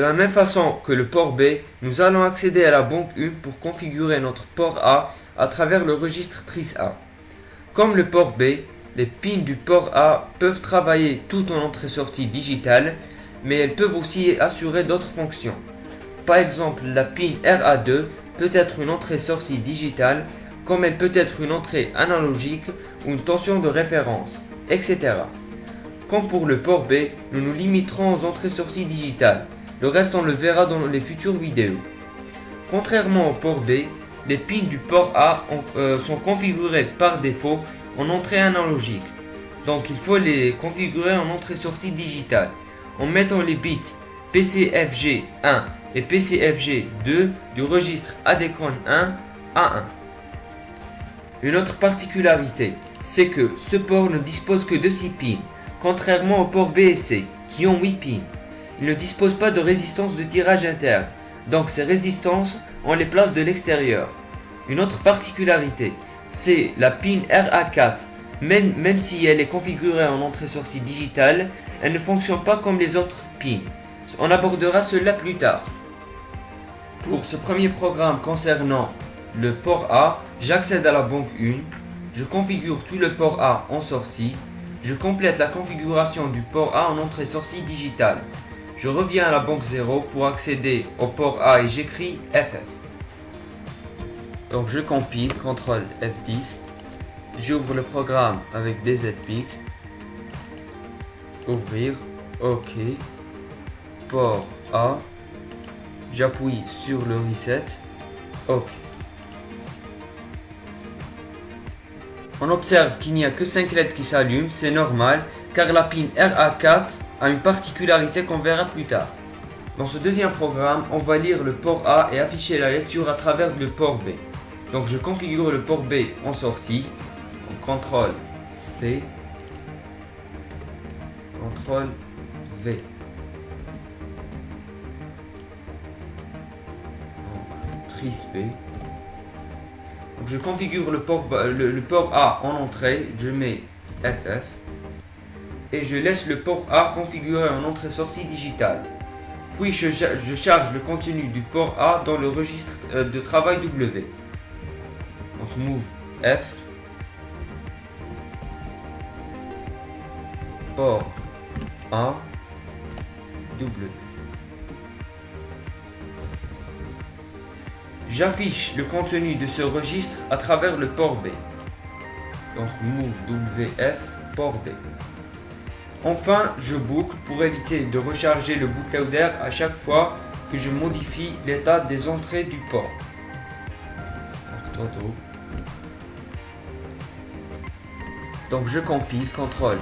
la même façon que le port B, nous allons accéder à la banque 1 pour configurer notre port A à travers le registre Trice A. Comme le port B, les pins du port A peuvent travailler tout en entrée-sortie digitale, mais elles peuvent aussi assurer d'autres fonctions. Par exemple, la pin RA2 peut être une entrée-sortie digitale, comme elle peut être une entrée analogique ou une tension de référence, etc. Comme pour le port B, nous nous limiterons aux entrées-sorties digitales. Le reste, on le verra dans les futures vidéos. Contrairement au port B, les pins du port A sont configurés par défaut en entrée analogique. Donc il faut les configurer en entrée-sortie digitale en mettant les bits PCFG1 et PCFG2 du registre ADCON 1 à 1. Une autre particularité, c'est que ce port ne dispose que de 6 pins, contrairement au port B et C, qui ont 8 pins. Il ne dispose pas de résistance de tirage interne, donc ces résistances, on les place de l'extérieur. Une autre particularité, c'est la pin RA4. Même si elle est configurée en entrée-sortie digitale, elle ne fonctionne pas comme les autres pins. On abordera cela plus tard. Pour ce premier programme concernant le port A, j'accède à la banque 1, je configure tout le port A en sortie, je complète la configuration du port A en entrée-sortie digitale. Je reviens à la banque 0 pour accéder au port A et j'écris FF. Donc je compile, CTRL F10, j'ouvre le programme avec DZPic, ouvrir, OK, port A, j'appuie sur le reset, OK. On observe qu'il n'y a que 5 LED qui s'allument, c'est normal, car la pin RA4 a une particularité qu'on verra plus tard. Dans ce deuxième programme, on va lire le port A et afficher la lecture à travers le port B. Donc je configure le port B en sortie, CTRL C, CTRL V. Trice B. Donc je configure le port A en entrée, je mets FF. Et je laisse le port A configuré en entrée-sortie digitale. Puis je charge le contenu du port A dans le registre de travail W. Donc move F, port A, W. J'affiche le contenu de ce registre à travers le port B. Donc move WF, port B. Enfin, je boucle pour éviter de recharger le bootloader à chaque fois que je modifie l'état des entrées du port. Donc je compile, CTRL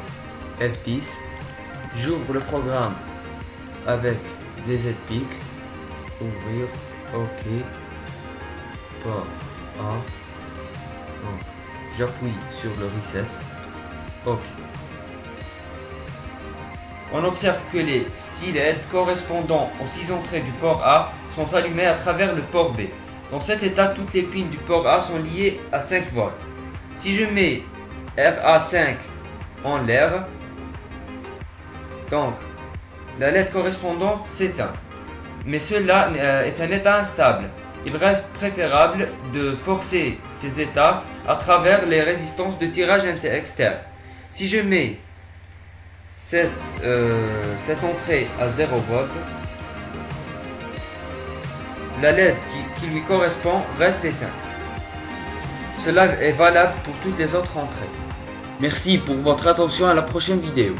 F10, j'ouvre le programme avec DZPic, ouvrir, OK, port A, donc j'appuie sur le reset, OK. On observe que les 6 LED correspondant aux 6 entrées du port A sont allumées à travers le port B. Dans cet état, toutes les pins du port A sont liées à 5 volts. Si je mets RA5 en l'air, donc la LED correspondante s'éteint. Mais cela est un état instable. Il reste préférable de forcer ces états à travers les résistances de tirage externe. Si je mets cette entrée à 0 volts, la LED qui lui correspond reste éteinte. Cela est valable pour toutes les autres entrées. Merci pour votre attention, à la prochaine vidéo.